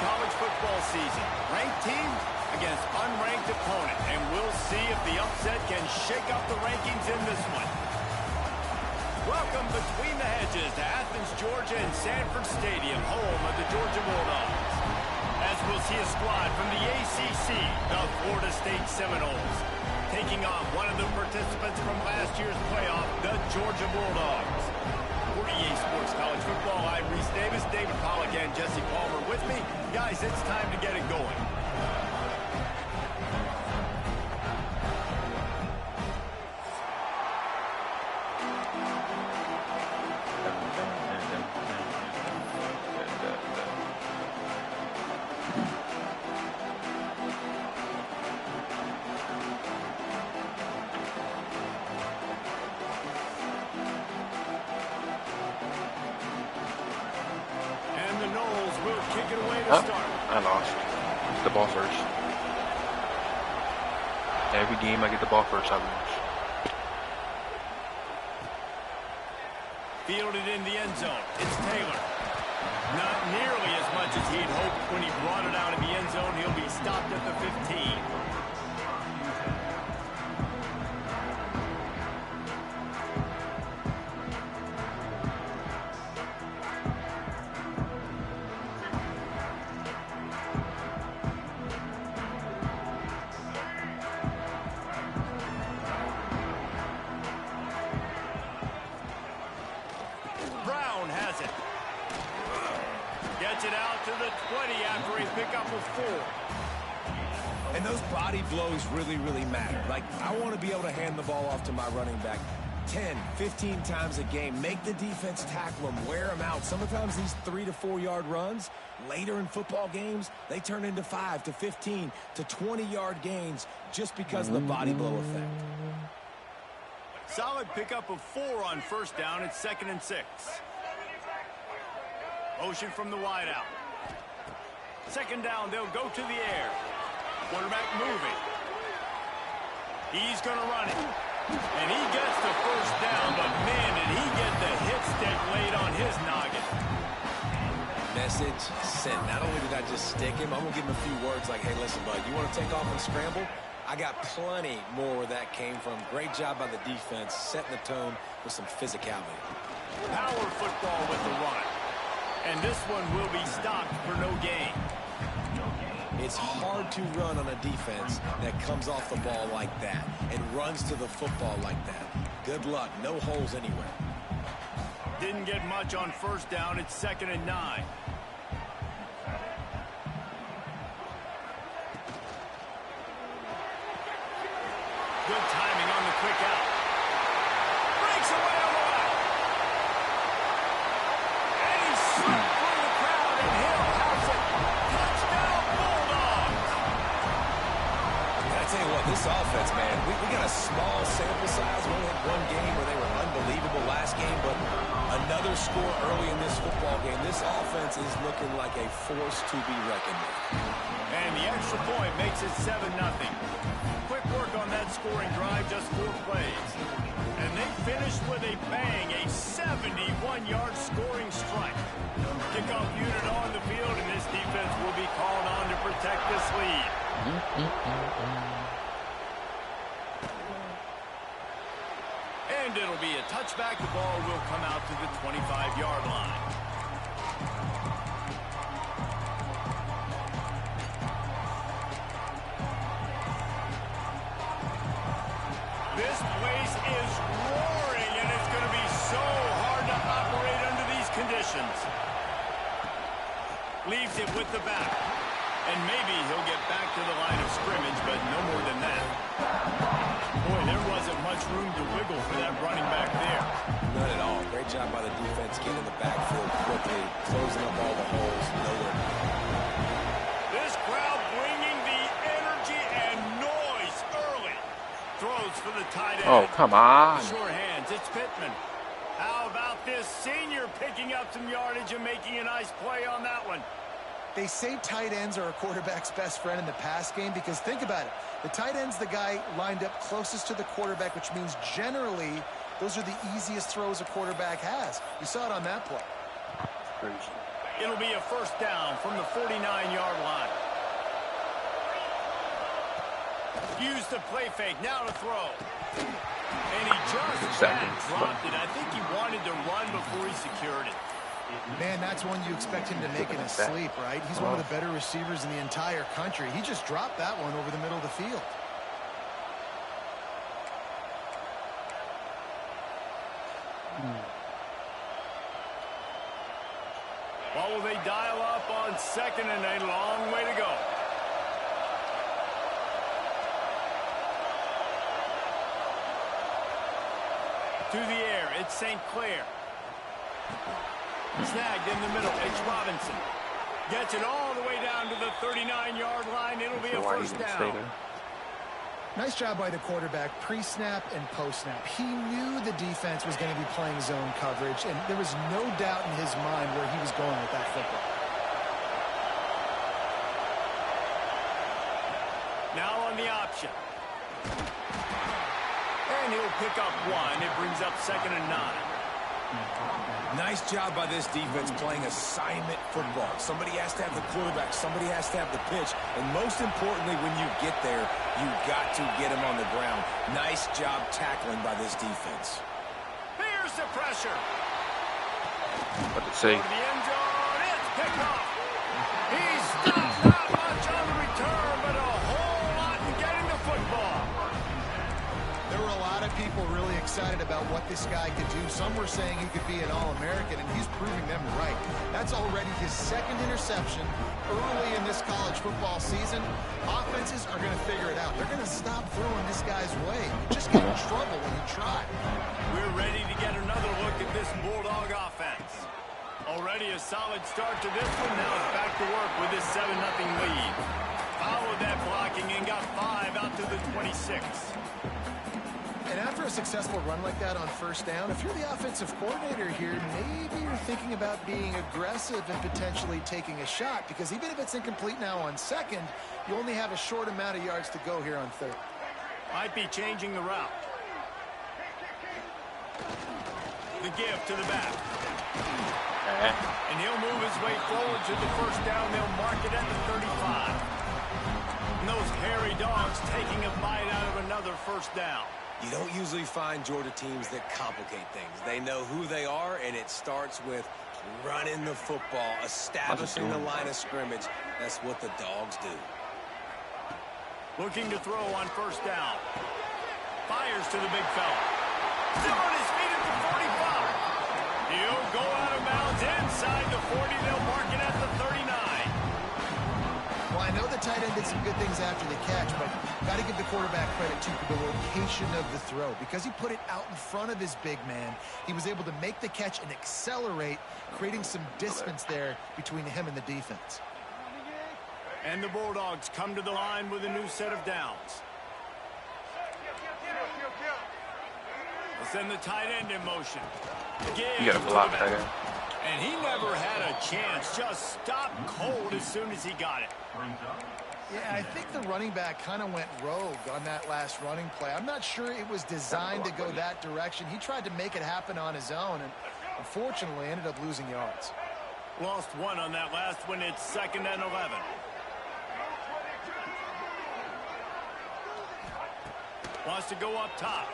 college football season. Ranked team against unranked opponent. And we'll see if the upset can shake up the rankings in this one. Welcome between the hedges to Athens, Georgia and Sanford Stadium, home of the Georgia Bulldogs. As we'll see a squad from the ACC, the Florida State Seminoles, taking on one of the participants from last year's playoff, the Georgia Bulldogs. For EA Sports College Football, I'm Reese Davis, David Pollack, and Jesse Palmer with me. Guys, it's time to get it going. I lost. It's the ball first. Every game I get the ball first, I lose. Fielded in the end zone. It's Taylor. Not nearly as much as he'd hoped when he brought it out of the end zone. He'll be stopped at the 15. Gets it out to the 20 after a pickup of 4. And those body blows really, really matter. Like, I want to be able to hand the ball off to my running back 10, 15 times a game. Make the defense tackle them, wear them out. Sometimes these 3 to 4 yard runs, later in football games, they turn into 5 to 15 to 20 yard gains just because of the body blow effect. Solid pickup of 4 on first down. It's 2nd and 6. Motion from the wide out. 2nd down, they'll go to the air. Quarterback moving. He's going to run it. And he gets the first down, but man, did he get the hit stick laid on his noggin. Message sent. Not only did I just stick him, I'm going to give him a few words like, hey, listen, bud, you want to take off and scramble? I got plenty more where that came from. Great job by the defense, setting the tone with some physicality. Power football with the run. And this one will be stopped for no gain. It's hard to run on a defense that comes off the ball like that and runs to the football like that. Good luck. No holes anywhere. Didn't get much on first down. It's 2nd and 9. Good timing on the quick out. Breaks away on the left. And he slipped through the crowd, and Hill has it. Touchdown, Bulldogs. I tell you what, this offense, man, we got a small sample size. We only had one game where they were unbelievable last game, but another score early in this football game. This offense is looking like a force to be reckoned with. And the extra point makes it 7-0. Quick work on that scoring drive, just 4 plays. And they finished with a bang, a 71-yard scoring strike. Kickoff unit on the field, and this defense will be called on to protect this lead. And it'll be a touchback. The ball will come out to the 25-yard line. This place is roaring, and it's going to be so hard to operate under these conditions. Leaves it with the back. And maybe he'll get back to the line of scrimmage, but no more than that. Boy, there wasn't much room to wiggle for that running back there. None at all. Great job by the defense getting in the backfield quickly, closing up all the holes. Nowhere. This crowd bringing the energy and noise early. Throws for the tight end. Oh, come on. Sure hands. It's Pittman. How about this senior picking up some yardage and making a nice play on that one? They say tight ends are a quarterback's best friend in the pass game because think about it. The tight end's the guy lined up closest to the quarterback, which means generally those are the easiest throws a quarterback has. You saw it on that play. Crazy. It'll be a first down from the 49-yard line. Use the play fake. Now to throw. And he just dropped it. I think he wanted to run before he secured it. Man, that's one you expect him to make in his sleep, right? He's one of the better receivers in the entire country. He just dropped that one over the middle of the field. What will they dial up on 2nd and a long way to go? To the air, it's St. Clair. Snagged in the middle, it's Robinson. Gets it all the way down to the 39-yard line. It'll be a first down. Nice job by the quarterback, pre-snap and post-snap. He knew the defense was going to be playing zone coverage, and there was no doubt in his mind where he was going with that football. Now on the option. And he'll pick up one. It brings up 2nd and 9. Nice job by this defense playing assignment football. Somebody has to have the quarterback. Somebody has to have the pitch. And most importantly, when you get there, you got to get him on the ground. Nice job tackling by this defense. Here's the pressure. What to say? Go to the end zone. It's picked off. He stopped not much on the return, but a whole lot in getting the football. There were a lot of people really excited about what this guy could do. Some were saying he could be an All-American, and he's proving them right. That's already his 2nd interception early in this college football season. Offenses are going to figure it out. They're going to stop throwing this guy's way. You just get in trouble when you try. We're ready to get another look at this Bulldog offense. Already a solid start to this one. Now it's back to work with this 7-0 lead. Followed that blocking and got 5 out to the 26. And after a successful run like that on first down, if you're the offensive coordinator here, maybe you're thinking about being aggressive and potentially taking a shot, because even if it's incomplete now on 2nd, you only have a short amount of yards to go here on 3rd. Might be changing the route. The give to the back. And he'll move his way forward to the first down. They'll mark it at the 35. And those hairy dogs taking a bite out of another first down. You don't usually find Georgia teams that complicate things. They know who they are, and it starts with running the football, establishing the line of scrimmage. That's what the dogs do. Looking to throw on first down. Fires to the big fella. Still on his feet at the 45. He'll go out of bounds inside the 40. They'll mark it at the 39. Well, I know the tight end did some good things after the catch, but got to give the quarterback credit, too, for the location of the throw. Because he put it out in front of his big man, he was able to make the catch and accelerate, creating some distance there between him and the defense. And the Bulldogs come to the line with a new set of downs. They'll send the tight end in motion. You got to block that guy. And he never had a chance. Just stopped cold as soon as he got it. Yeah, I think the running back kind of went rogue on that last running play. I'm not sure it was designed to go that direction. He tried to make it happen on his own, and unfortunately ended up losing yards. Lost one on that last one. It's 2nd and 11. Wants to go up top.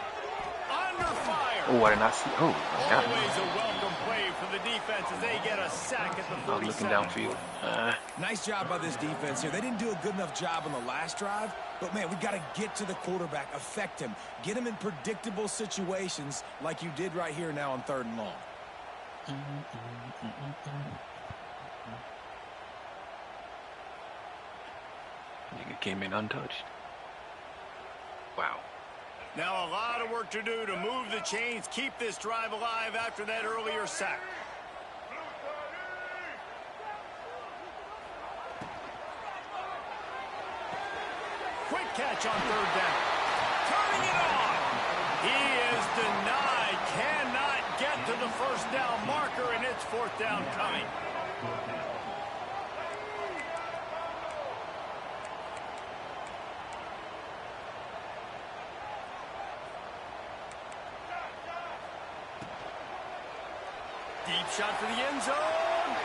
Under fire. Oh, I did not see. Oh, my God. Always a welcome play for the defense as they get a sack at the 47. I'm looking downfield. Nice job by this defense here. They didn't do a good enough job on the last drive, but, man, we got to get to the quarterback, affect him, get him in predictable situations like you did right here now on 3rd and long. Nigga came in untouched. Wow. Now a lot of work to do to move the chains, keep this drive alive after that earlier sack. Quick catch on 3rd down. Turning it on. He is denied. Cannot get to the first down marker, and it's 4th down coming. Deep shot for the end zone.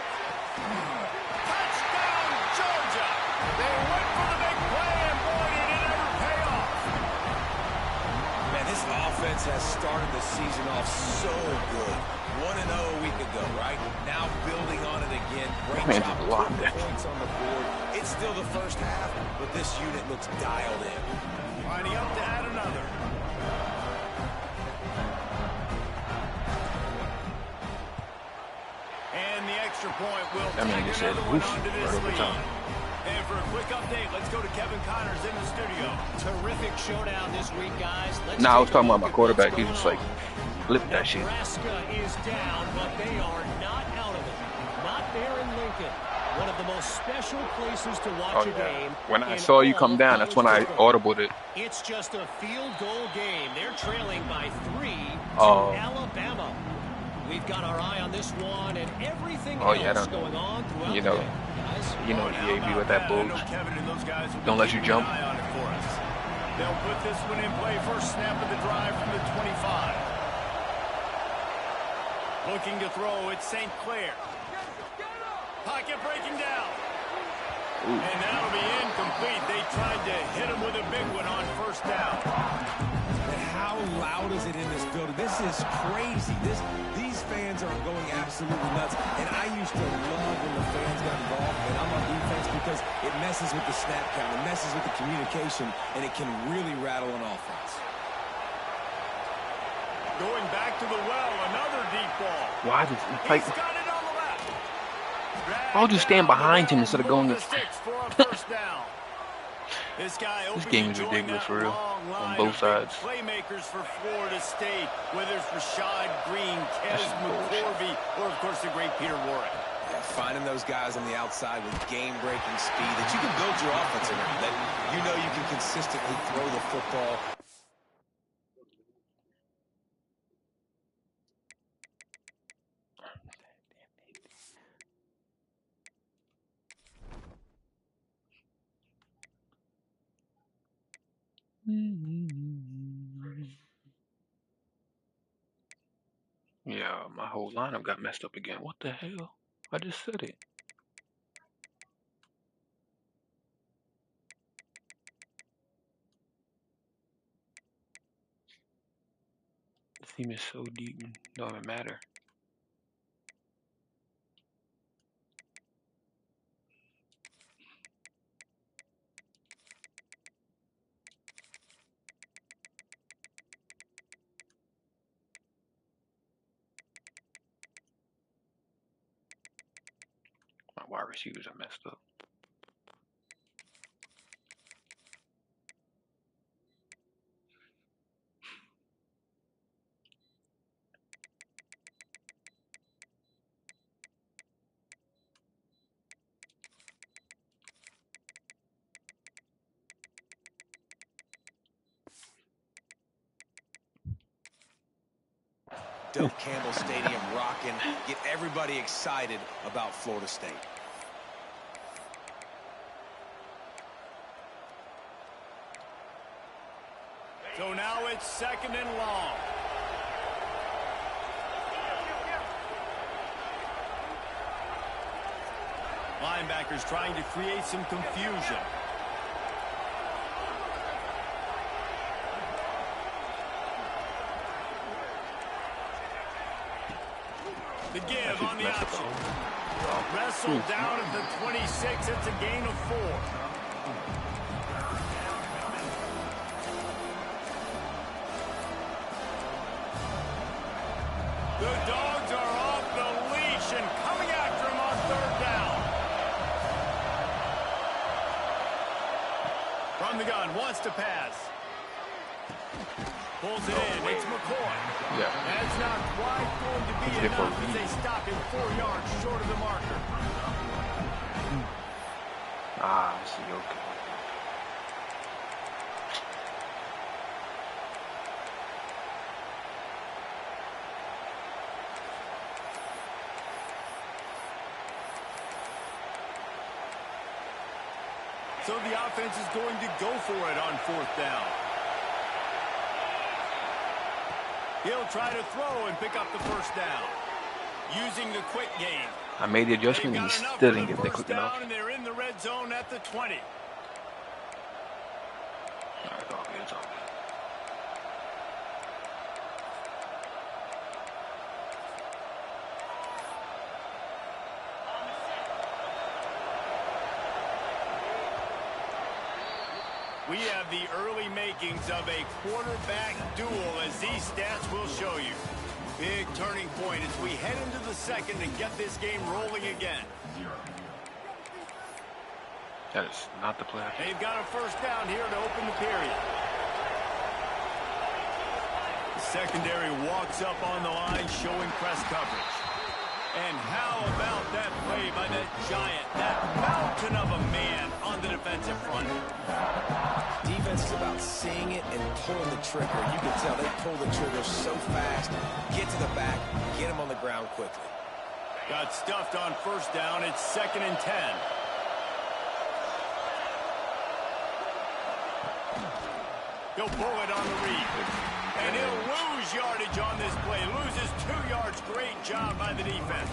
defense has started the season off so good. 1-0 a week ago, right? Now building on it again. Great job putting points on the board. It's still the first half, but this unit looks dialed in. Lining up to add another. And the extra point will take another one onto this lead. And for a quick update, let's go to Kevin Connors in the studio. Terrific showdown this week, guys. I was talking about my quarterback. He just like flipped that shit. Nebraska is down, but they are not out of it. Not there in Lincoln. One of the most special places to watch a game. When I saw you come down, that's when I audibled it. It's just a field goal game. They're trailing by 3 to Alabama. We've got our eye on this one and everything else going on throughout the game. You know EAB with that bulge. Don't let you jump. They'll put this one in play. First snap of the drive from the 25. Looking to throw, it's St. Clair. Pocket breaking down. Ooh. And that'll be incomplete. They tried to hit him with a big one on first down. And how loud is it in this building? This is crazy. These fans are going absolutely nuts. And I used to love when the fans got involved, and I'm on defense because it messes with the snap count, it messes with the communication, and it can really rattle an offense. Going back to the well, another deep ball. Why does it like? He's got it on the left. I'll just stand behind him instead of going to. This game is ridiculous for real on both sides. Playmakers for Florida State, whether it's Rashad Green, Kez McCorvey, or of course the great Peter Warrick. Yeah, finding those guys on the outside with game-breaking speed that you can build your offense around, that you know you can consistently throw the football. Yeah, my whole lineup got messed up again. What the hell? I just said it. The team is so deep, it don't even matter. My wide receivers are messed up. Doak Campbell Stadium rocking, get everybody excited about Florida State. So now it's second and long. Linebackers trying to create some confusion. The give on the option. Wrestled down at the 26. It's a gain of 4. The Dogs are off the leash and coming after him on third down. From the gun, wants to pass. Pulls it in. It's McCoy. Yeah. That's not quite going to be enough as they stop him 4 yards short of the marker. I see, okay. So the offense is going to go for it on fourth down. He'll try to throw and pick up the first down. Using the quick game. I made the adjustment and he still didn't get there quick enough. And they're in the red zone at the 20. It's all good, it's all good. We have the early makings of a quarterback duel, as these stats will show you. Big turning point as we head into the second and get this game rolling again. That is not the play. They've got a first down here to open the period. The secondary walks up on the line, showing press coverage. And how about that play by that giant, that mountain of a man on the defensive front? Defense is about seeing it and pulling the trigger. You can tell they pull the trigger so fast, get to the back, get him on the ground quickly. Got stuffed on first down. It's 2nd and 10. He'll pull it on the read. And he'll lose yardage on this play. Loses 2 yards. Great job by the defense.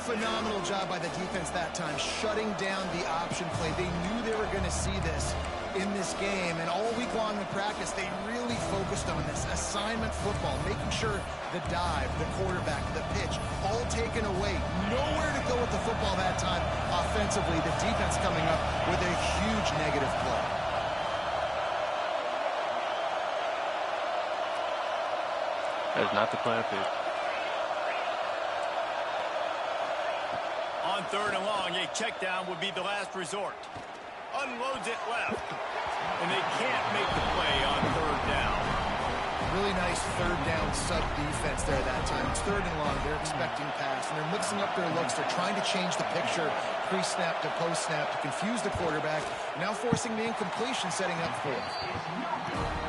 Phenomenal job by the defense that time, shutting down the option play. They knew they were going to see this in this game, and all week long in practice, they really focused on this assignment football, making sure the dive, the quarterback, the pitch, all taken away. Nowhere to go with the football that time offensively. The defense coming up with a huge negative play. That's not the play I picked. On 3rd and long, a check down would be the last resort. Unloads it left. And they can't make the play on 3rd down. Really nice 3rd down sub defense there that time. It's 3rd and long. They're expecting pass, and they're mixing up their looks. They're trying to change the picture pre-snap to post-snap to confuse the quarterback. Now forcing the incompletion, setting up 4th.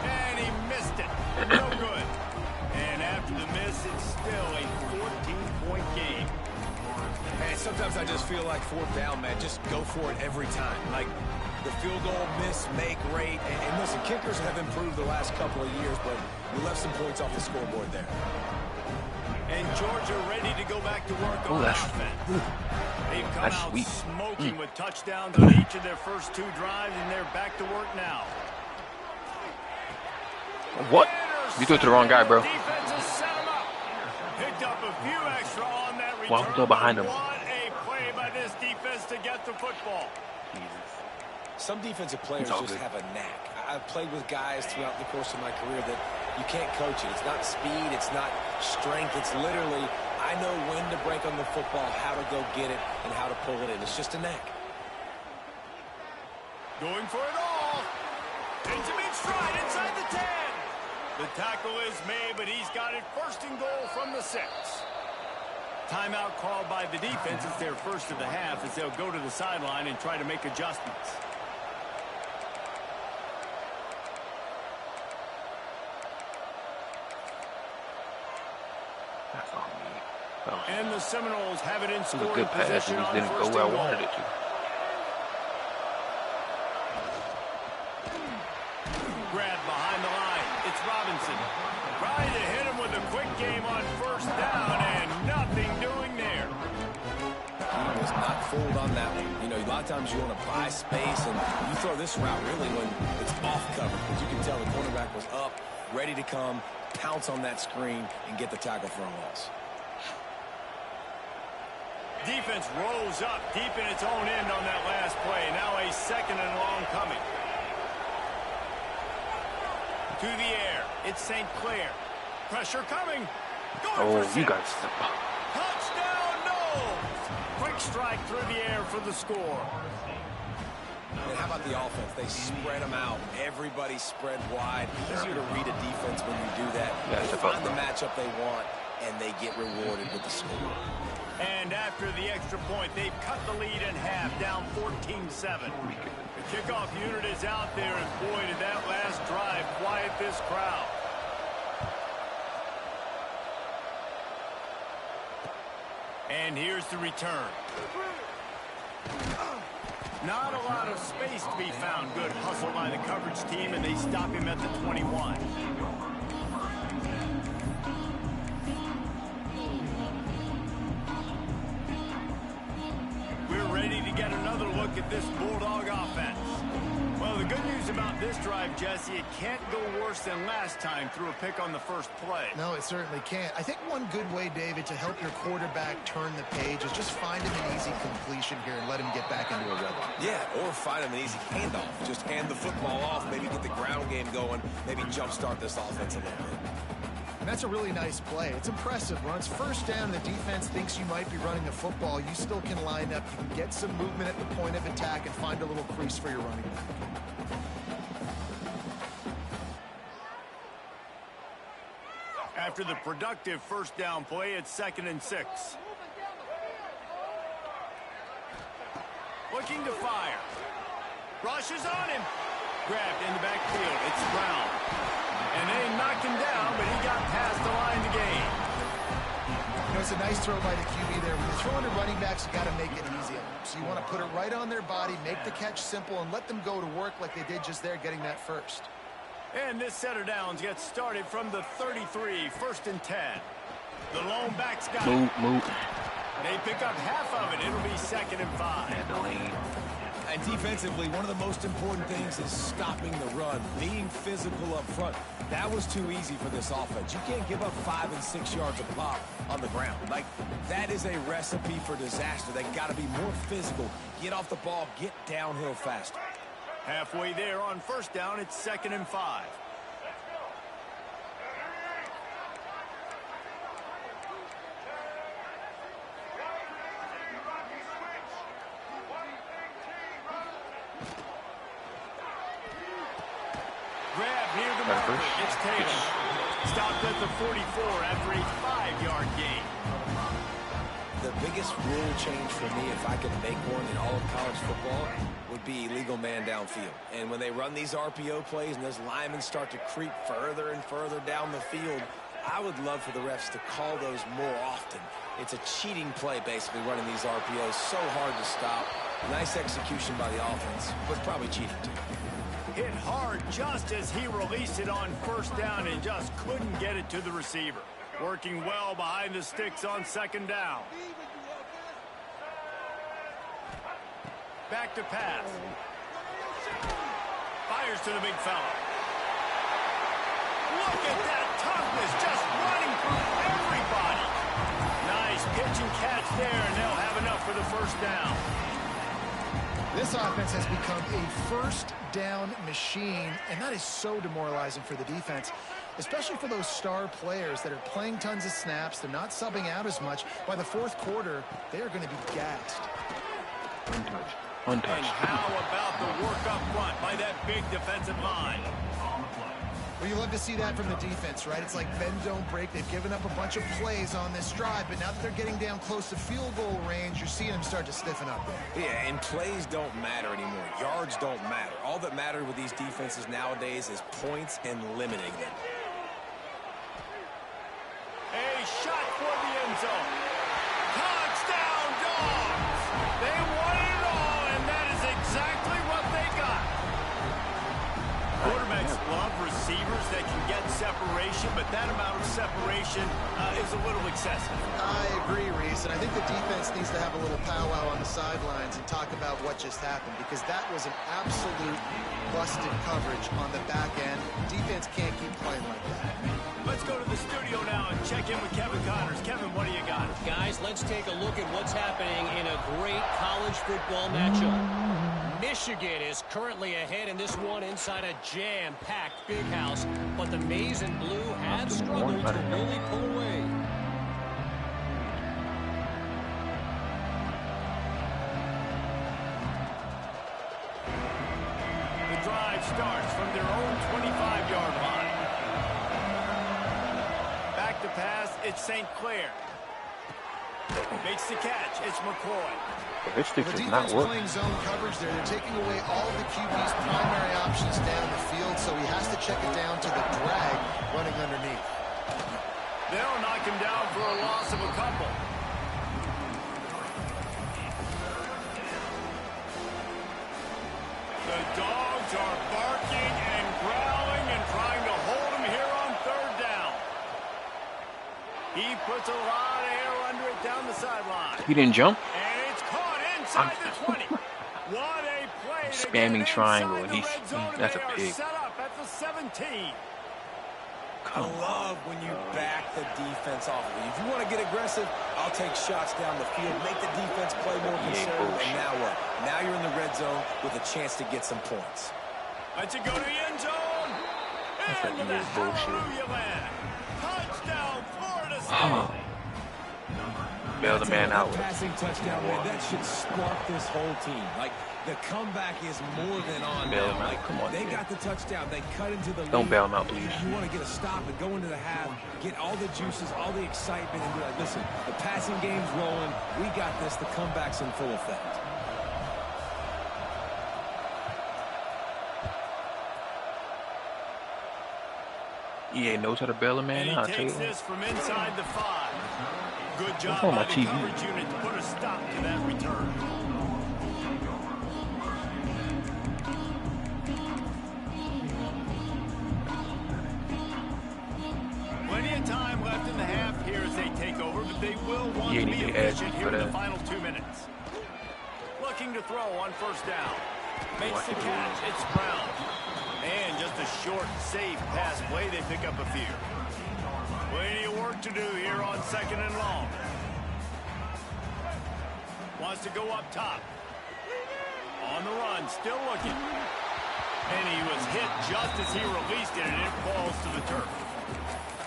And he missed it. No good. And after the miss, it's still a 14-point game. Man, sometimes I just feel like 4th down, man. Just go for it every time. Like the field goal miss, make rate. And listen, kickers have improved the last couple of years, but we left some points off the scoreboard there. And Georgia ready to go back to work on offense. They've come out smoking with touchdowns on each of their first 2 drives, and they're back to work now. What? You threw it to the wrong guy, bro. Picked up a few extra on that return. Well, go behind him. What a play by this defense to get the football. Some defensive players just have a knack. I've played with guys throughout the course of my career that you can't coach it. It's not speed, it's not strength. It's literally, I know when to break on the football, how to go get it, and how to pull it in. It's just a knack. Going for it all. Into mid-stride inside the 10. The tackle is made, but he's got it 1st and goal from the 6. Timeout called by the defense. It's their first of the half as they'll go to the sideline and try to make adjustments. That's on me. And the Seminoles have it in scoring good pass. position on Didn't go where I wanted it to. Grab behind the line. It's Robinson. Trying to hit him with a quick game on 1st down, and nothing doing there. He was not fooled on that one. You know, a lot of times you want to buy space, and you throw this route really when it's off cover, because you can tell the cornerback was up, ready to come, pounce on that screen, and get the tackle for a loss. Defense rolls up deep in its own end on that last play. Now a 2nd and long coming. To the air. It's St. Clair. Pressure coming. Going for you guys. Touchdown, Knowles. Quick strike through the air for the score. And how about the offense? They spread them out. Everybody spread wide. Easier to read a defense when you do that. They find the matchup they want, and they get rewarded with the score. And after the extra point, they've cut the lead in half, down 14-7. The kickoff unit is out there, and boy, did that last drive quiet this crowd. And here's the return. Not a lot of space to be found. Good hustle by the coverage team, and they stop him at the 21. We're ready to get another look at this Bulldog offense. Well, the good news about this drive, Jesse, it can't go worse than last time through a pick on the first play. No, it certainly can't. I think one good way, David, to help your quarterback turn the page is just find him an easy completion here and let him get back into a rhythm. Yeah, or find him an easy handoff. Just hand the football off, maybe get the ground game going, maybe jumpstart this offense a little bit. And that's a really nice play. It's impressive. When it's first down, the defense thinks you might be running the football. You still can line up. You can get some movement at the point of attack and find a little crease for your running back. After the productive first down play, it's 2nd and 6. Looking to fire. Rushes on him. Grabbed in the backfield. It's Brown. And they knocked him down, but he got past the line to gain. You know, it's a nice throw by the QB there. When you're throwing to running backs, you got to make it easy. So you want to put it right on their body, make the catch simple, and let them go to work like they did just there, getting that first. And this set of downs gets started from the 33, 1st and 10. The lone back's got it. Move. They pick up half of it. It'll be 2nd and 5. And defensively, one of the most important things is stopping the run, being physical up front. That was too easy for this offense. You can't give up 5 and 6 yards a pop on the ground. Like, that is a recipe for disaster. They got to be more physical, get off the ball, get downhill faster. Halfway there on first down, it's 2nd and 5. Grab near the marker. It's Taylor. Stopped at the 44 after a 5-yard gain. The biggest rule change for me, if I could make one in all of college football, would be illegal man downfield. And when they run these RPO plays and those linemen start to creep further and further down the field, I would love for the refs to call those more often. It's a cheating play, basically, running these RPOs. So hard to stop. Nice execution by the offense, but probably cheating too. Hit hard just as he released it on first down and just couldn't get it to the receiver. Working well behind the sticks on 2nd down. Back to pass. Fires to the big fella. Look at that toughness, just running through everybody. Nice pitch and catch there, and they'll have enough for the first down. This offense has become a first down machine, and that is so demoralizing for the defense, especially for those star players that are playing tons of snaps. They're not subbing out as much. By the 4th quarter, they are going to be gassed. Untouched. And how about the work up front by that big defensive line? Well, you love to see that from the defense, right? It's like bend, don't break. They've given up a bunch of plays on this drive, but now that they're getting down close to field goal range, you're seeing them start to stiffen up there. Yeah, and plays don't matter anymore. Yards don't matter. All that matters with these defenses nowadays is points and limiting them. A shot for the end zone. Touchdown, Dogs! They won it all, and that is exactly what they got. Quarterbacks love receivers that can get separation, but that amount of separation is a little excessive. I agree, Reese, and I think the defense needs to have a little powwow on the sidelines and talk about what just happened, because that was an absolute busted coverage on the back end. Defense can't keep playing like that. Let's go to the studio now and check in with Kevin Connors. Kevin, what do you got? Guys, let's take a look at what's happening in a great college football matchup. Michigan is currently ahead in this one inside a jam-packed big house, but the Maize and Blue have struggled to really pull away. The drive starts from their own 25-yard line. Back to pass, it's St. Clair. Makes the catch, it's McCoy. This stick The is not defense working. playing zone coverage there. They're taking away all of the QB's primary options down the field, so he has to check it down to the drag running underneath. They'll knock him down for a loss of a couple. The Dogs are barking and growling and trying to hold him here on 3rd down. He puts a lot of air under it down the sideline. He didn't jump? And it's caught inside the 20. What a play spamming triangle, and that's a pick. Set up at the 17. I love when you back the defense off of you. If you want to get aggressive, I'll take shots down the field, make the defense play more conservative, and now what? Now you're in the red zone with a chance to get some points. Let's go to the end zone. Into the hallelujah land. Touchdown, Florida State. Bail the man out. Passing touchdown, man, that should spark this whole team. Like, the comeback is more than on Bail now. him out. Like, Come on, they man. got the touchdown. They cut into the lead. Don't bail him out, please. You want to get a stop and go into the half, get all the juices, all the excitement, and be like, listen, the passing game's rolling. We got this. The comeback's in full effect. EA knows how to bail a man out. And he takes this from inside the 5. Good job on by my the TV. coverage unit to put a stop to that return. Plenty of time left in the half here as they take over, but they will want to be efficient here in the final 2 minutes. Looking to throw on first down. Makes the catch. It's Brown. And just a short, safe pass play. They pick up a few. Plenty of work to do here on 2nd and long. Wants to go up top. On the run, still looking. And he was hit just as he released it, and it falls to the turf.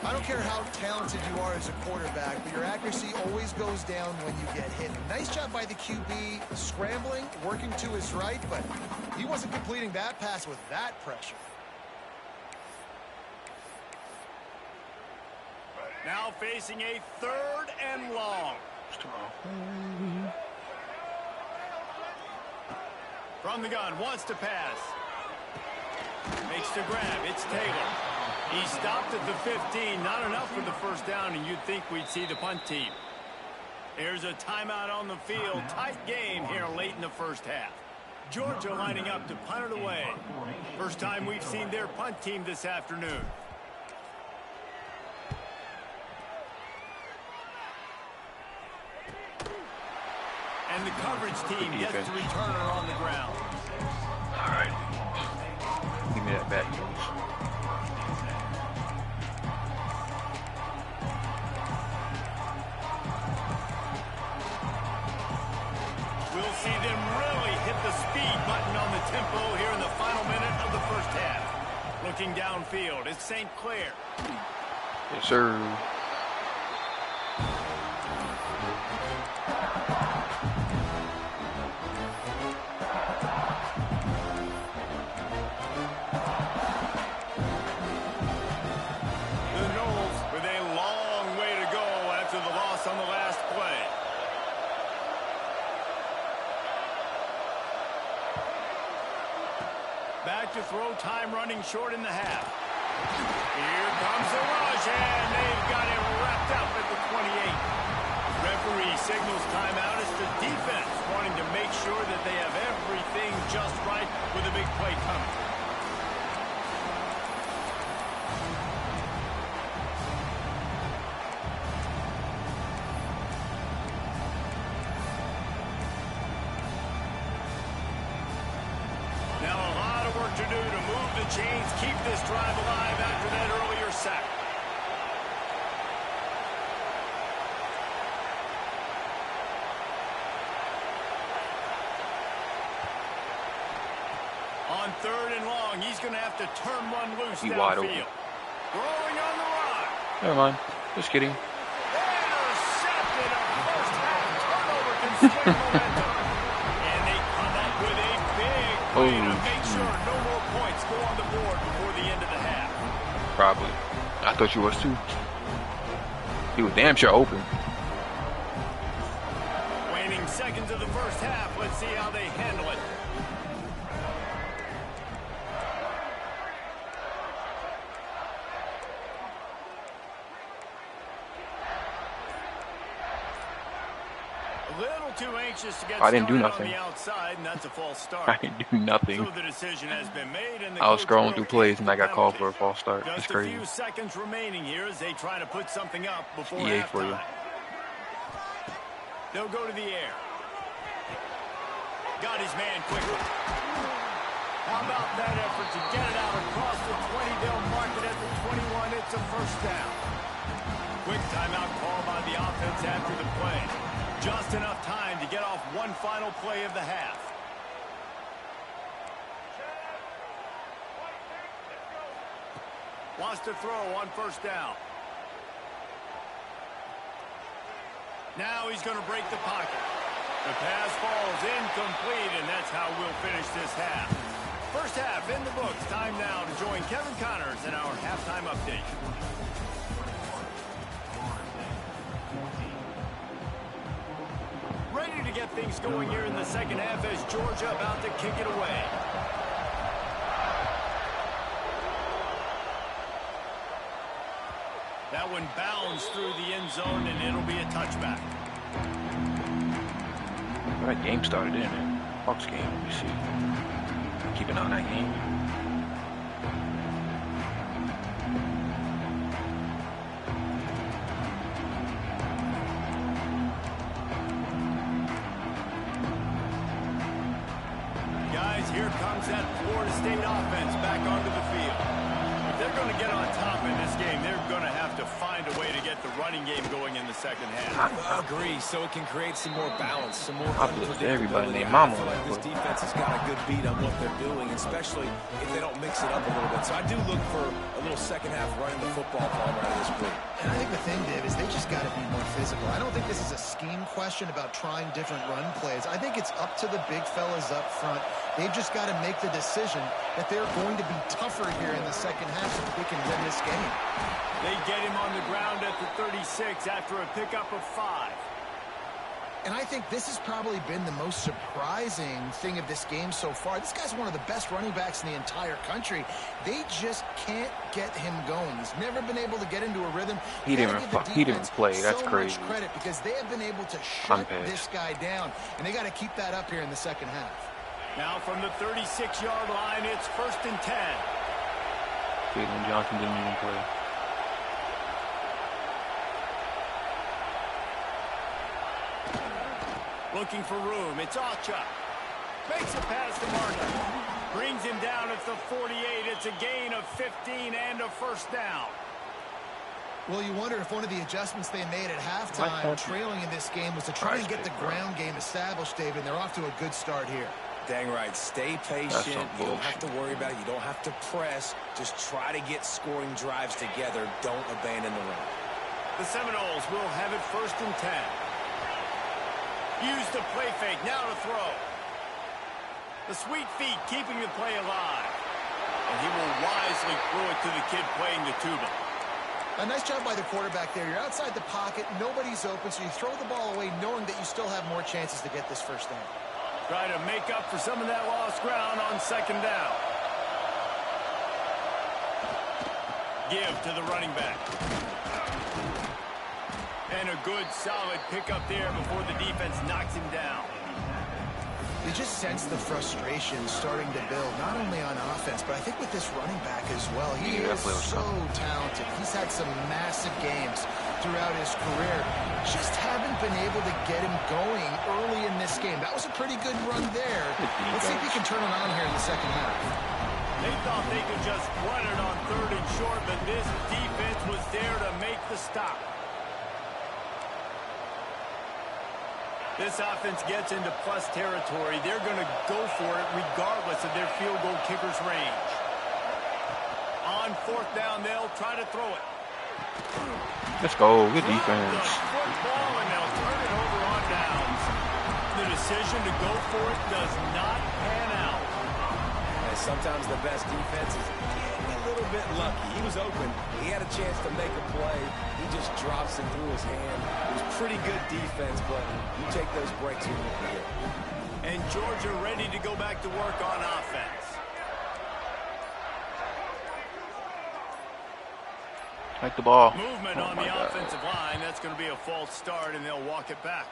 I don't care how talented you are as a quarterback, but your accuracy always goes down when you get hit. Nice job by the QB scrambling, working to his right, but he wasn't completing that pass with that pressure. Now facing a 3rd and long. From the gun, wants to pass. Makes the grab. It's Taylor. He stopped at the 15. Not enough for the first down, and you'd think we'd see the punt team. There's a timeout on the field. Tight game here late in the first half. Georgia lining up to punt it away. First time we've seen their punt team this afternoon. And the coverage team gets the returner on the ground. All right. Give me that back. We'll see them really hit the speed button on the tempo here in the final minute of the first half. Looking downfield, it's St. Clair. Yes, sir. The Knowles with a long way to go after the loss on the last play. Back to throw, time running short in the half. Here comes the rush, and they've got it wrapped up at the 28. Referee signals timeout as the defense wanting to make sure that they have everything just right with a big play coming. Now a lot of work to do to move the chains, keep this drive alive after that earlier sack. On 3rd and long, he's going to have to turn one loose downfield. Rolling on the run. Never mind. Just kidding. Intercepted. A first half turnover can swing momentum. And they come up with a big play to make sure no more points go on the board before the end of the half. Probably. I thought you was too. He was damn sure open. Waning seconds of the first half. Let's see how they handle it. A little too anxious to get I didn't do started nothing. on the outside, and that's a false start. I didn't do nothing. So the decision has been made, and the I was coach scrolling will through plays take and the I got called penalty. for a false start. Just That's a crazy. few seconds remaining here as they try to put something up before EA for you. halftime. They'll go to the air. Got his man quickly. How about that effort to get it out across the 20? They'll mark it at the 21. It's a first down. Quick timeout call by the offense after the play. Just enough time to get off one final play of the half. Wants to throw on first down. Now he's going to break the pocket. The pass falls incomplete, and that's how we'll finish this half. First half in the books. Time now to join Kevin Connors in our halftime update. Ready to get things going here in the second half as Georgia about to kick it away. That one bounds through the end zone, and it'll be a touchback. That game started in it. Hawks game, let me see. Keep an eye on that game. Guys, here comes that Florida State offense back onto the field. If they're going to get on top in this game, they're going to have to find a way to get the running game going in the second half. I agree, so it can create some more balance, some more everybody unpredictability. named Mama. I feel like this defense has got a good beat on what they're doing, especially if they don't mix it up a little bit. So I do look for a little second half running the football ball out of this group. And I think the thing, Dave, is they just got to be more physical. I don't think this is a scheme question about trying different run plays. I think it's up to the big fellas up front. They've just got to make the decision that they're going to be tougher here in the second half so that they can win this game. They get him on the ground at the 36 after a pickup of 5. And I think this has probably been the most surprising thing of this game so far. This guy's one of the best running backs in the entire country. They just can't get him going. He's never been able to get into a rhythm. He didn't play. That's so crazy. Much credit because they have been able to shut this guy down, and they got to keep that up here in the second half. Now from the 36-yard line, it's 1st and 10. Jalen Johnson didn't even play. Looking for room. It's Acha. Makes it past the marker. Brings him down at the 48. It's a gain of 15 and a first down. Well, you wonder if one of the adjustments they made at halftime, trailing in this game, was to try and get the ground game established, David. They're off to a good start here. Dang right. Stay patient. You don't have to worry about it. You don't have to press. Just try to get scoring drives together. Don't abandon the run. The Seminoles will have it 1st and 10. Use the play fake. Now to throw. The sweet feet keeping the play alive. And he will wisely throw it to the kid playing the tuba. A nice job by the quarterback there. You're outside the pocket. Nobody's open, so you throw the ball away knowing that you still have more chances to get this first down. Try to make up for some of that lost ground on 2nd down. Give to the running back. And a good, solid pickup there before the defense knocks him down. You just sense the frustration starting to build, not only on offense, but I think with this running back as well. He is so talented. He's had some massive games throughout his career. Just haven't been able to get him going early in this game. That was a pretty good run there. Let's see if he can turn it on here in the second half. They thought they could just run it on 3rd and short, but this defense was there to make the stop. This offense gets into plus territory. They're going to go for it regardless of their field goal kicker's range. On 4th down, they'll try to throw it. Let's go. Good defense. Football, and they'll turn it over on downs. The decision to go for it does not pan out. And sometimes the best defense is getting a little bit lucky. He was open. He had a chance to make a play. He just drops it through his hand. It was pretty good defense, but you take those breaks when you can get. And Georgia ready to go back to work on offense. Like the ball. Movement on the offensive line. That's going to be a false start, and they'll walk it back.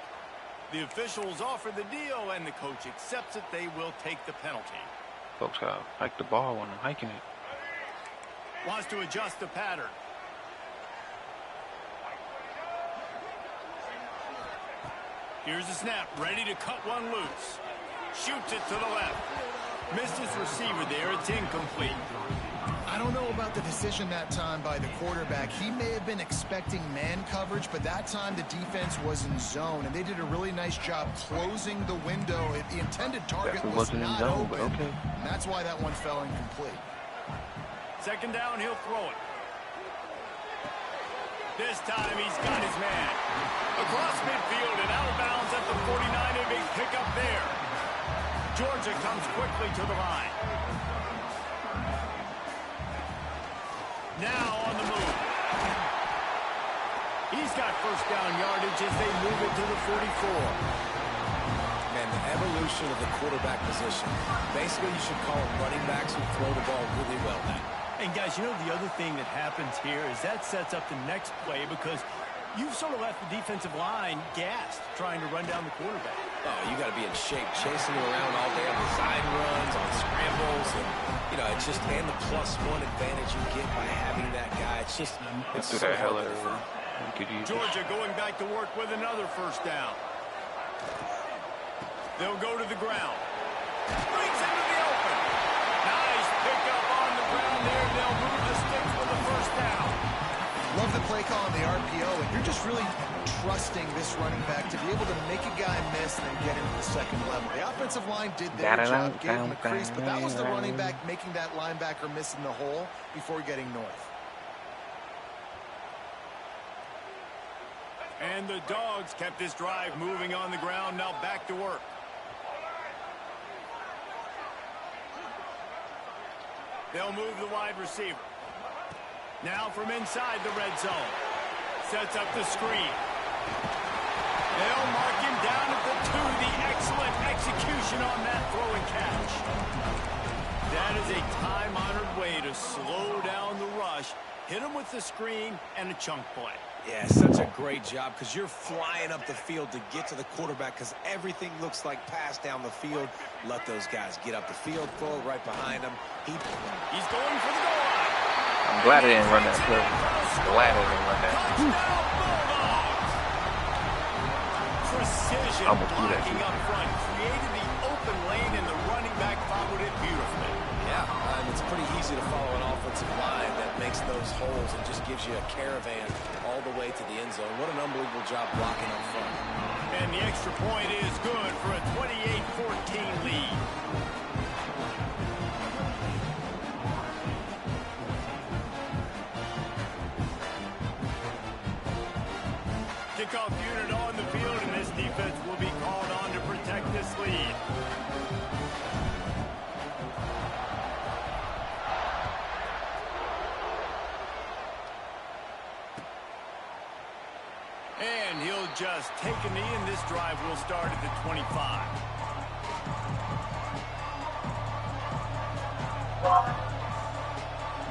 The officials offer the deal, and the coach accepts it. They will take the penalty. Folks gotta hike the ball when I'm hiking it. Wants to adjust the pattern. Here's the snap. Ready to cut one loose. Shoots it to the left. Missed his receiver there. It's incomplete. I don't know about the decision that time by the quarterback. He may have been expecting man coverage, but that time the defense was in zone, and they did a really nice job closing the window. The intended target was not open, okay. And that's why that one fell incomplete. Second down, he'll throw it. This time he's got his man. Across midfield and out of bounds at the 49. A big pickup there. Georgia comes quickly to the line. Now on the move. He's got first down yardage as they move it to the 44. Man, the evolution of the quarterback position. Basically, you should call them running backs who throw the ball really well now. And guys, you know the other thing that happens here is that sets up the next play because you've sort of left the defensive line gassed trying to run down the quarterback. Oh, you got to be in shape, chasing him around all day on the side runs, on scrambles, and you know, it's just and the +1 advantage you get by having that guy. It's just it's so hard to defend. Georgia going back to work with another first down. They'll go to the ground. Brings into the open. Nice pickup on the ground there. They'll move the sticks for the first down. Love the play call on the RPO, and you're just really trusting this running back to be able to make a guy miss and then get into the second level. The offensive line did their job, gave him a crease, but that was the running back making that linebacker miss in the hole before getting north. And the Dogs kept this drive moving on the ground, now back to work. They'll move the wide receiver. Now from inside the red zone. Sets up the screen. They'll mark him down at the 2. The excellent execution on that throw and catch. That is a time-honored way to slow down the rush. Hit him with the screen and a chunk play. Yeah, such a great job because you're flying up the field to get to the quarterback because everything looks like pass down the field. Let those guys get up the field, throw right behind him. He's going for the goal line. I'm glad I didn't run that play. Glad I didn't run that. Precision blocking up front. Created the open lane and the running back followed it beautifully. Yeah, and it's pretty easy to follow an offensive line that makes those holes and just gives you a caravan all the way to the end zone. What an unbelievable job blocking up front. And the extra point is good for a 28-14 lead. Kickoff unit on the field, and this defense will be called on to protect this lead. And he'll just take a knee, and this drive will start at the 25.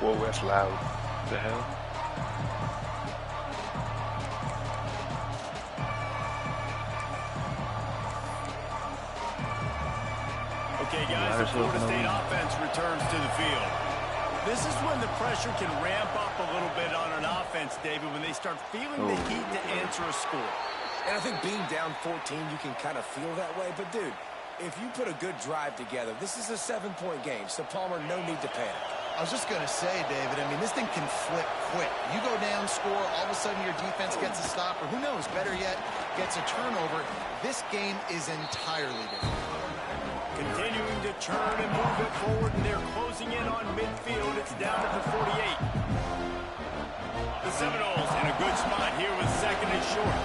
Whoa, that's loud. What the hell? Okay, guys, the Florida State offense returns to the field. This is when the pressure can ramp up a little bit on an offense, David, when they start feeling the heat to answer a score. And I think being down 14, you can kind of feel that way. But, dude, if you put a good drive together, this is a 7-point game. So, Palmer, no need to panic. I was just going to say, David, I mean, this thing can flip quick. You go down, score, all of a sudden your defense gets a stop, or who knows, better yet, gets a turnover. This game is entirely different. Continuing to churn and move it forward, and they're closing in on midfield. It's down at the 48. The Seminoles in a good spot here with second and short.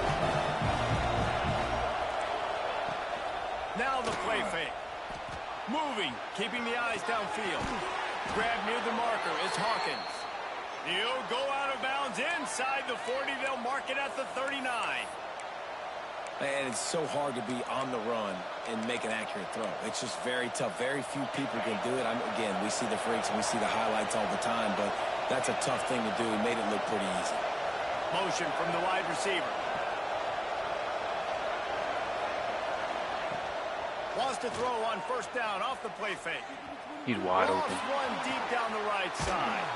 Now the play fake. Moving, keeping the eyes downfield. Grab near the marker is Hawkins. He'll go out of bounds inside the 40. They'll mark it at the 39. And it's so hard to be on the run and make an accurate throw. It's just very tough. Very few people can do it. Again, we see the freaks and we see the highlights all the time, but that's a tough thing to do. He made it look pretty easy. Motion from the wide receiver. Wants to throw on first down off the play fake. He's wide open. One deep down the right side.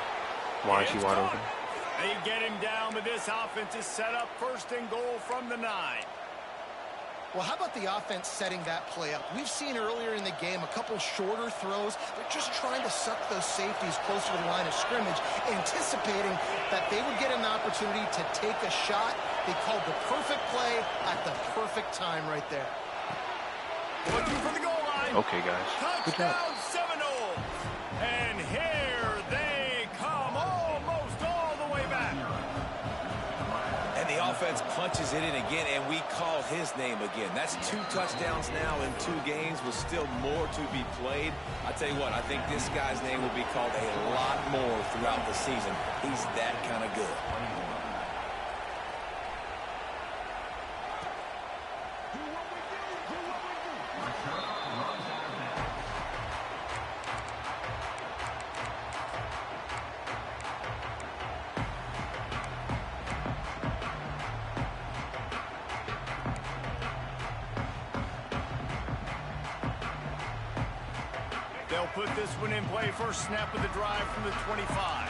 Why is he wide open? They get him down, but this offense is set up first and goal from the 9. Well, how about the offense setting that play up? We've seen earlier in the game a couple shorter throws. They're just trying to suck those safeties closer to the line of scrimmage, anticipating that they would get an opportunity to take a shot. They called the perfect play at the perfect time right there. Looking for the goal line. Okay, guys. Good job. Touchdown Seminoles. And here they come almost all the way back. And the offense punches it in again, and we call his name again. That's 2 touchdowns now in 2 games with still more to be played. I tell you what, I think this guy's name will be called a lot more throughout the season. He's that kind of good. They'll put this one in play. First snap of the drive from the 25.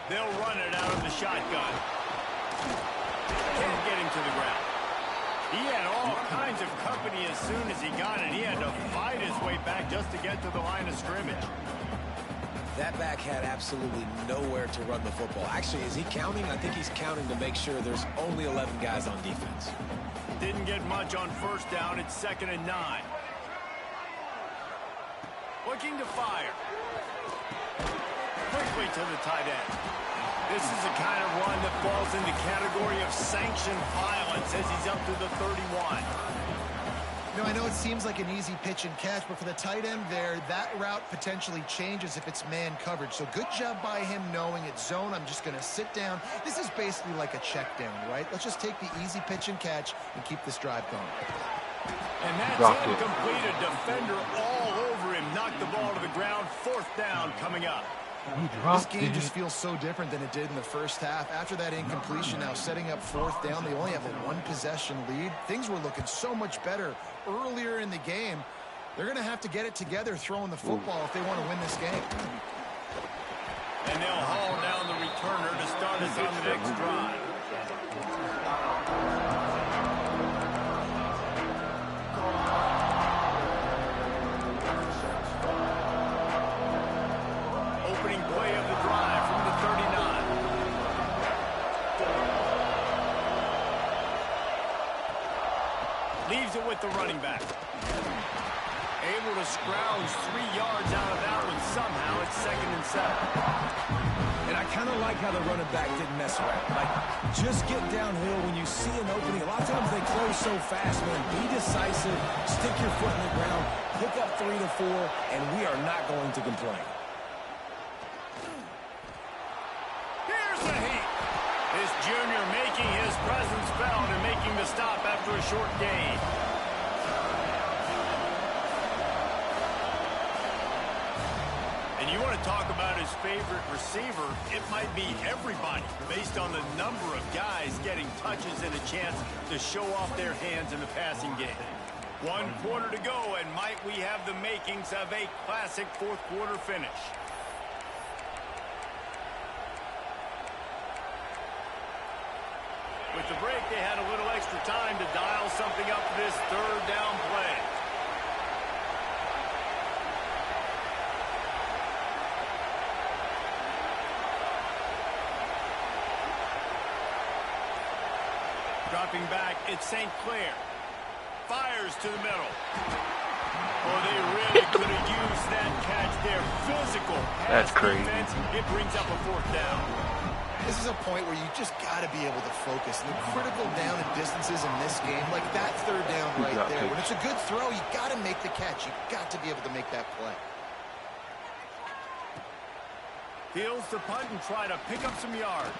They'll run it out of the shotgun. Can't get him to the ground. He had all kinds of company as soon as he got it. He had to fight his way back just to get to the line of scrimmage. That back had absolutely nowhere to run the football. Actually, is he counting? I think he's counting to make sure there's only 11 guys on defense. Didn't get much on first down. It's 2nd and 9. Looking to fire. Quickly to the tight end. This is the kind of run that falls in the category of sanctioned violence as he's up to the 31. You know, I know it seems like an easy pitch and catch, but for the tight end there, that route potentially changes if it's man coverage. So good job by him knowing it's zone. I'm just going to sit down. This is basically like a check down, right? Let's just take the easy pitch and catch and keep this drive going. And that's incomplete. A defender all over him. Knocked the ball to the ground. 4th down coming up. This game just feels so different than it did in the first half. After that incompletion, now setting up 4th down, they only have a 1-possession lead. Things were looking so much better earlier in the game. They're going to have to get it together throwing the football if they want to win this game. And they'll haul down the returner to start us on the next drive. Opening play of the drive from the 39. Leaves it with the running back. Able to scrounge 3 yards out of that one somehow. It's 2nd and 7. And I kind of like how the running back didn't mess around. Like, just get downhill when you see an opening. A lot of times they close so fast, man. Be decisive, stick your foot in the ground, pick up 3 to 4, and we are not going to complain. Here's the heat. This junior making his presence felt and making the stop after a short gain. And you want to talk about his favorite receiver, it might be everybody based on the number of guys getting touches and a chance to show off their hands in the passing game. 1 quarter to go, and might we have the makings of a classic 4th quarter finish. With the break, they had a little extra time to dial something up for this 3rd down play. Dropping back, it's St. Clair. Fires to the middle. Oh, they really could have used that catch there. Physical. That's crazy. Defense, it brings up a 4th down. This is a point where you just got to be able to focus. The critical down and distances in this game, like that 3rd down right there. When it's a good throw, you got to make the catch. You got to be able to make that play. Fields to punt and try to pick up some yards.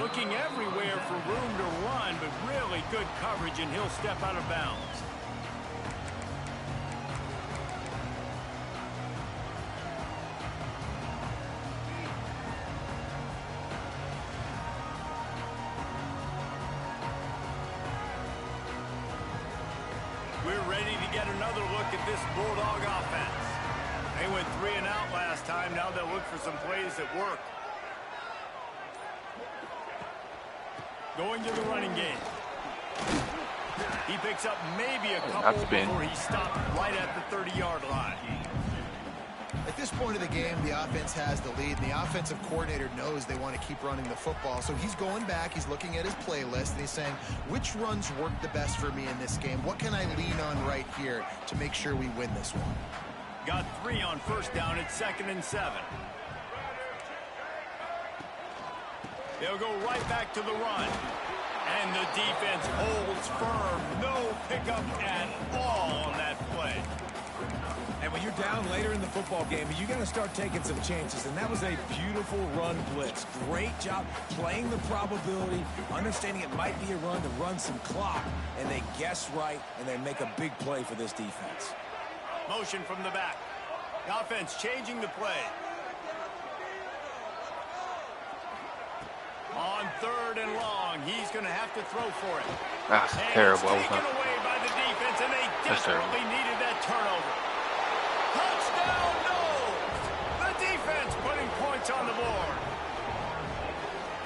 Looking everywhere for room to run, but really good coverage, and he'll step out of bounds. We're ready to get another look at this Bulldog offense. They went 3 and out last time. Now they'll look for some plays that work. Going to the running game. He picks up maybe a couple before he stopped right at the 30-yard line. At this point of the game, the offense has the lead, and the offensive coordinator knows they want to keep running the football. So he's going back, he's looking at his playlist, and he's saying, which runs work the best for me in this game? What can I lean on right here to make sure we win this one? Got 3 on first down at 2nd and 7. They'll go right back to the run. And the defense holds firm. No pickup at all on that play. And when you're down later in the football game, you got to start taking some chances. And that was a beautiful run blitz. Great job playing the probability, understanding it might be a run to run some clock. And they guess right, and they make a big play for this defense. Motion from the back. The offense changing the play. On 3rd and long, he's going to have to throw for it. That's and terrible. It's taken away by the defense, and they desperately needed that turnover. Touchdown, no! The defense putting points on the board.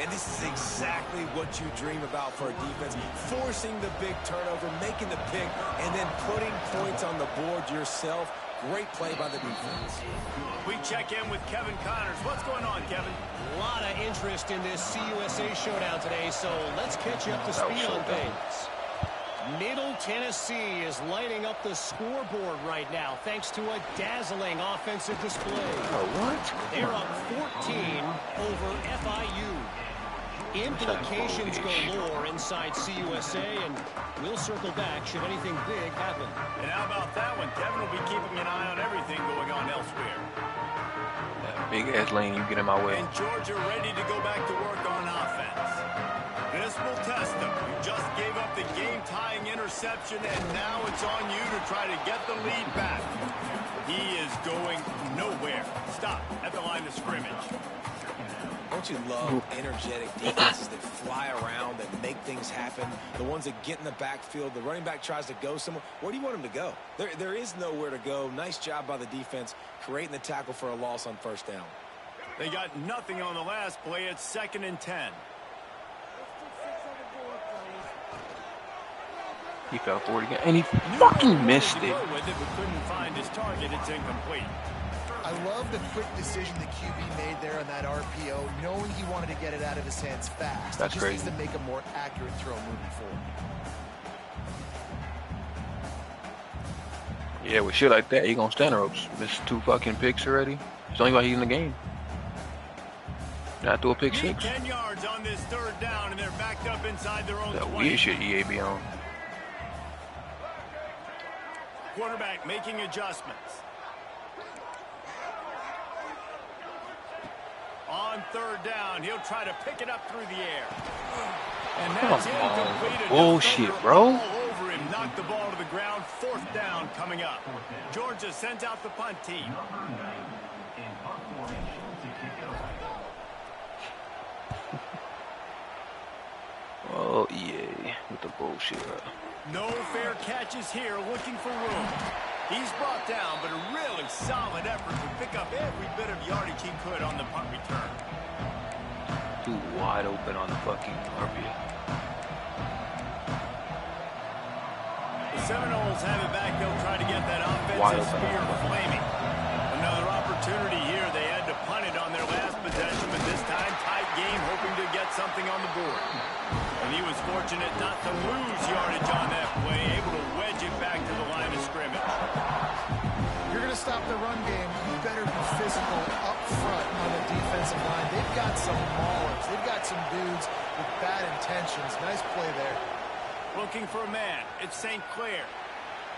And this is exactly what you dream about for a defense. Forcing the big turnover, making the pick, and then putting points on the board yourself. Great play by the defense. We check in with Kevin Connors. What's going on, Kevin? A lot of interest in this CUSA showdown today, so let's catch you up to speed on things. Middle Tennessee is lighting up the scoreboard right now thanks to a dazzling offensive display. Oh, what? They're up 14 over FIU. Implications galore inside CUSA, and we'll circle back should anything big happen. And how about that one? Kevin will be keeping an eye on everything going on elsewhere. That big-ass lane, you get in my way. And Georgia ready to go back to work on offense. This will test them. You just gave up the game-tying interception, and now it's on you to try to get the lead back. He is going nowhere. Stop at the line of scrimmage. Don't you love energetic defenses that fly around, that make things happen? The ones that get in the backfield, the running back tries to go somewhere. Where do you want him to go? There is nowhere to go. Nice job by the defense, creating the tackle for a loss on first down. They got nothing on the last play. It's 2nd and 10. He fell for it again, and he fucking missed it. With it, but couldn't find his target. It's incomplete. I love the quick decision the QB made there on that RPO, knowing he wanted to get it out of his hands fast. That's he just crazy. needs to make a more accurate throw moving forward. Yeah, with shit like that, he gonna stand ropes. Missed 2 fucking picks already. It's only why he's in the game. Not through a pick 6. 10 yards on this 3rd down, and they're backed up inside their own That 20. weird shit EA be on. Quarterback making adjustments. On 3rd down, he'll try to pick it up through the air. And that's incomplete. Bullshit, bro. All over him, knocked the ball to the ground. 4th down coming up. Georgia sends out the punt team. Oh, EA with the bullshit. No fair catches here, looking for room. He's brought down, but a really solid effort to pick up every bit of yardage he could on the punt return. Too wide open on the fucking RPO. The Seminoles have it back. They'll try to get that offensive spear flaming. Another opportunity here. They had to punt it on their last possession, but this time tight game, hoping to get something on the board. And he was fortunate not to lose yardage on that play, able to wedge it back to the line of scrimmage. You're going to stop the run game, you better be physical up front on the defensive line. They've got some maulers. They've got some dudes with bad intentions. Nice play there. Looking for a man. It's St. Clair.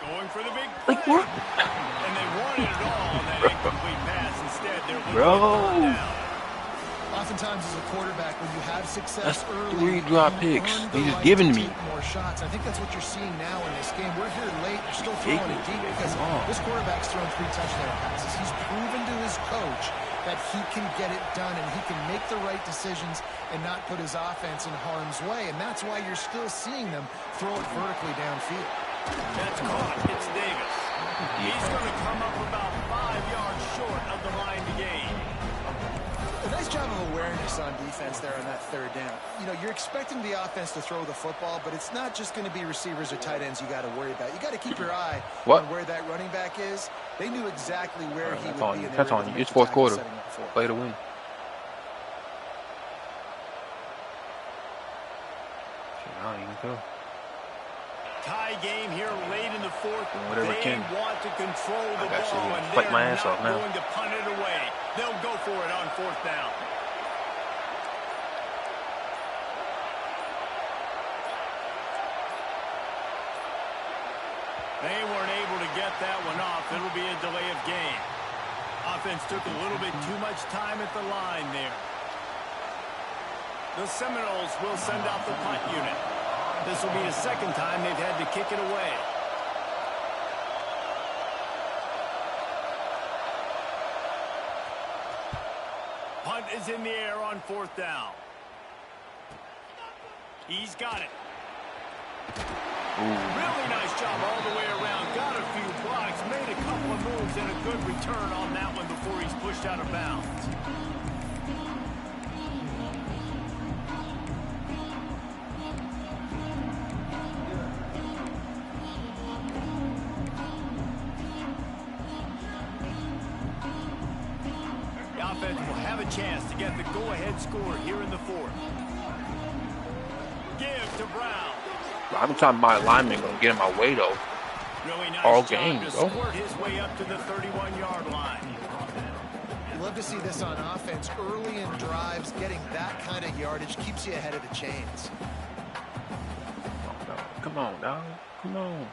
Going for the big play. Like what? And they wanted it all on that incomplete pass. Instead, they're looking to down. Oftentimes, as a quarterback, when you have success That's early, 3 drop picks. He's just giving me more shots. I think that's what you're seeing now in this game. We're here late. You're still throwing it deep because this quarterback's thrown 3 touchdown passes. He's proven to his coach that he can get it done and he can make the right decisions and not put his offense in harm's way. And that's why you're still seeing them throw it vertically downfield. That's caught. It's Davis. He's going to come up about 5 yards short of the line to gain. A Nice job of awareness on defense there on that third down. You know, you're expecting the offense to throw the football, but it's not just going to be receivers or tight ends you got to worry about. You got to keep your eye on where that running back is. They knew exactly where he would be. That's on you. It's fourth quarter. Play to win. I don't even know. Tie game here late in the fourth. Whatever they can. want to control the ball, and fight they're my ass not off now. going to punt it away. They'll go for it on fourth down. They weren't able to get that one off. It'll be a delay of game. Offense took a little bit too much time at the line there. The Seminoles will send out the punt unit. This will be the second time they've had to kick it away. Punt is in the air on fourth down. He's got it. Really nice job all the way around. Got a few blocks, made a couple of moves, and a good return on that one before he's pushed out of bounds. Offense will have a chance to get the go-ahead score here in the fourth. Give to Brown. I'm trying my alignment gonna get in my way though. Really nice All job game, to bro. squirt his way up to the 31-yard line. Love to see this on offense. Early in drives, getting that kind of yardage keeps you ahead of the chains. Come on, dog. Come on.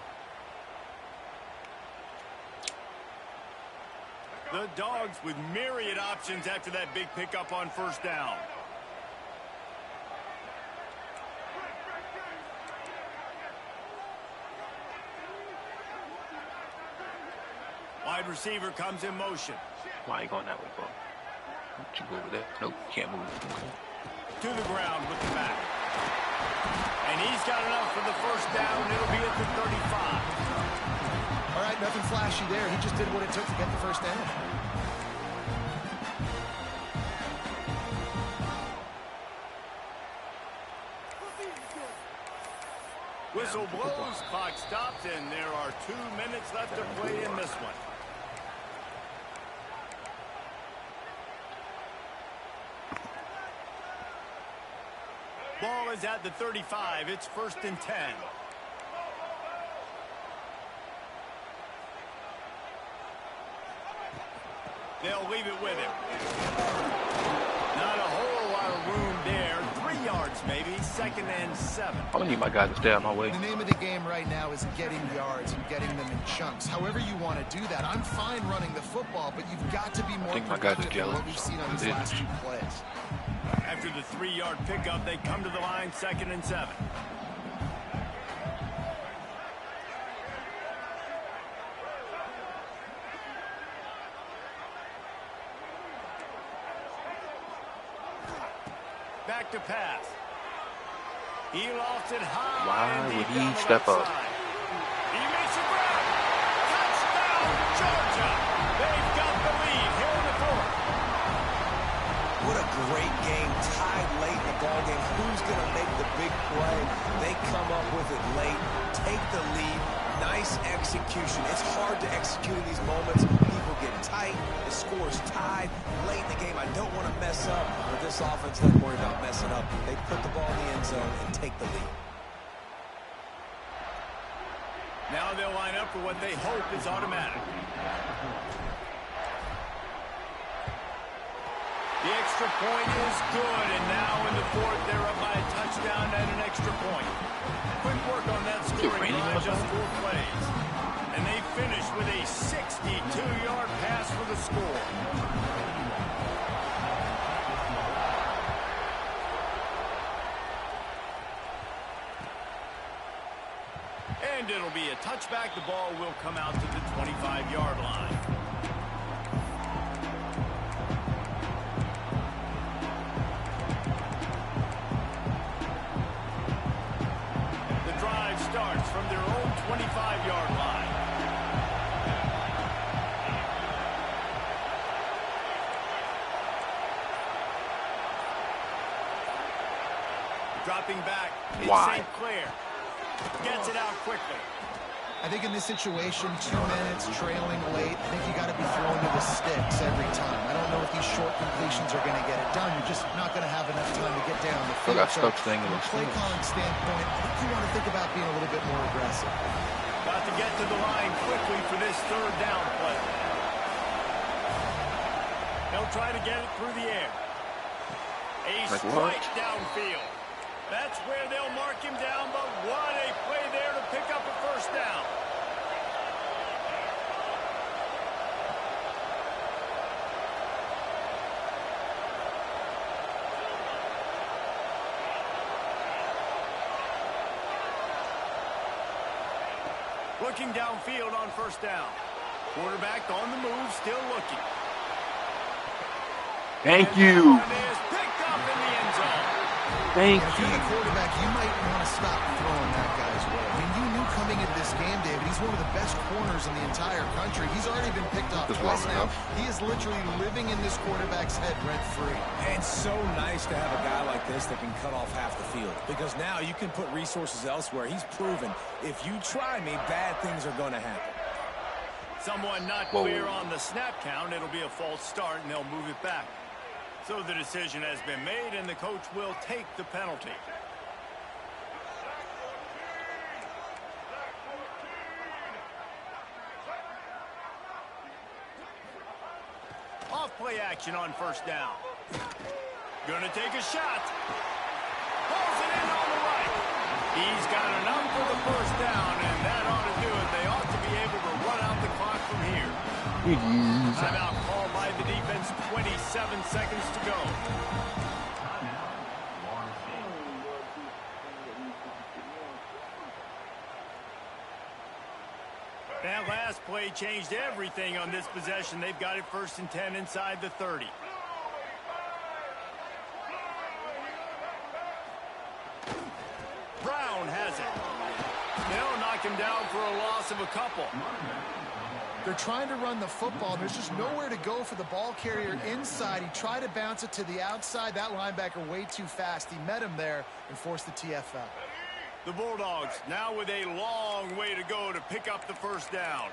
The Dogs with myriad options after that big pickup on first down. Wide receiver comes in motion. Why are you going that way, bro? Don't you go over there? Nope, can't move. To the ground with the back. And he's got enough for the first down. It'll be at the 35. All right, nothing flashy there. He just did what it took to get the first down. Whistle blows, clock stops, and there are 2 minutes left to play in this one. Ball is at the 35. It's 1st and 10. They'll leave it with him. Not a whole lot of room there. 3 yards maybe. 2nd and 7. I'm gonna need my guys to stay out of my way. The name of the game right now is getting yards and getting them in chunks. However you want to do that. I'm fine running the football, but you've got to be more productive than what we've seen on these last 2 plays. After the 3-yard pickup, they come to the line, 2nd and 7. Back to pass. He lost it high. Why would he step up? He makes a grab. Touchdown, Georgia. They've got the lead here in the fourth. What a great game, tied late in the ball game. Who's going to make the big play? They come up with it late, take the lead. Nice execution. It's hard to execute in these moments. People get tight. The score's tied late in the game. I don't want to mess up, but this offense doesn't worry about messing up. They put the ball in the end zone and take the lead. Now they'll line up for what they hope is automatic. The extra point is good, and now in the fourth, they're up by a touchdown and an extra point. Quick work on that scoring drive, just 4 plays. And they finish with a 62-yard pass for the score. And it'll be a touchback. The ball will come out to the 25-yard line. Starts from their own 25-yard line. Dropping back. It's Why? St. Clair. Gets it out quickly. I think in this situation, 2 minutes, trailing late, I think you got to be throwing to the sticks every time. I don't know if these short completions are going to get it done. You're just not going to have enough time to get down the field. I got stuck staying in from the a play calling standpoint, I think you want to think about being a little bit more aggressive. Got to get to the line quickly for this third down play. They'll try to get it through the air. A strike downfield. That's where they'll mark him down, but what a play there to pick up a first down. Looking downfield on first down. Quarterback on the move, still looking. Thank you. Picked up in the end zone. Thank If you. you're the quarterback, you might want to stop throwing that guy's way. I mean, you knew coming into this game, David, he's one of the best corners in the entire country. He's already been picked off twice now. He is literally living in this quarterback's head rent-free. And it's so nice to have a guy like this that can cut off half the field, because now you can put resources elsewhere. He's proven if you try me, bad things are going to happen. Someone not clear on the snap count. It'll be a false start, and they'll move it back. So the decision has been made, and the coach will take the penalty. Off play action on first down. Gonna take a shot. Pulls it in on the right. He's got enough for the first down, and that ought to do it. They ought to be able to run out the clock from here. Timeout called by the defense, 27 seconds to go. That last play changed everything on this possession. They've got it 1st and 10 inside the 30. Brown has it. They'll knock him down for a loss of a couple. They're trying to run the football. There's just nowhere to go for the ball carrier inside. He tried to bounce it to the outside. That linebacker way too fast. He met him there and forced the TFL. The Bulldogs now with a long way to go to pick up the first down.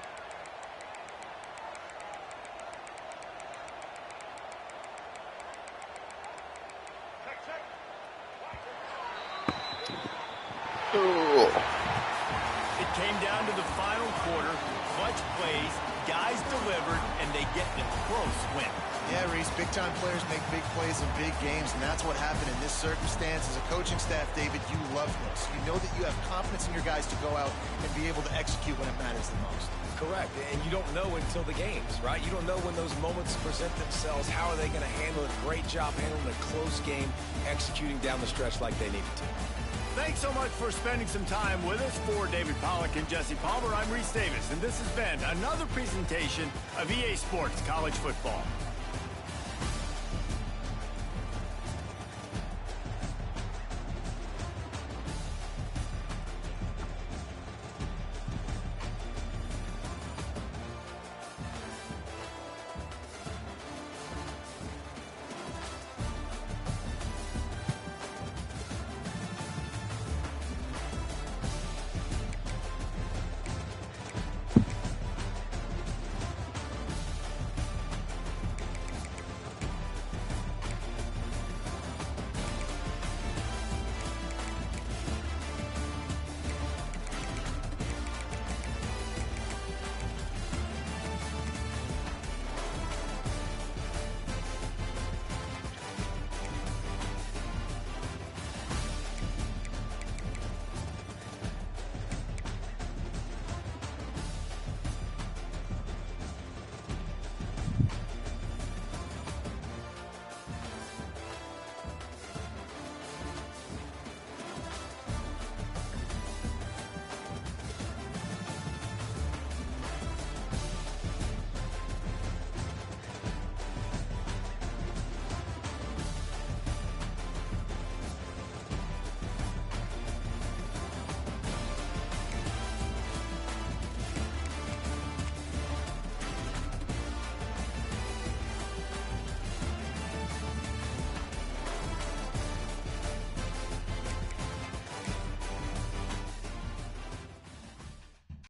It came down to the final quarter. Clutch plays, guys delivered, and they get the close win. Yeah, Reese, big-time players make big plays in big games, and that's what happened in this circumstance. As a coaching staff, David, you love this. You know that you have confidence in your guys to go out and be able to execute when it matters the most. Correct, and you don't know until the games, right? You don't know when those moments present themselves. How are they going to handle it? Great job handling a close game, executing down the stretch like they needed to. Thanks so much for spending some time with us. For David Pollack and Jesse Palmer, I'm Reese Davis, and this has been another presentation of EA Sports College Football.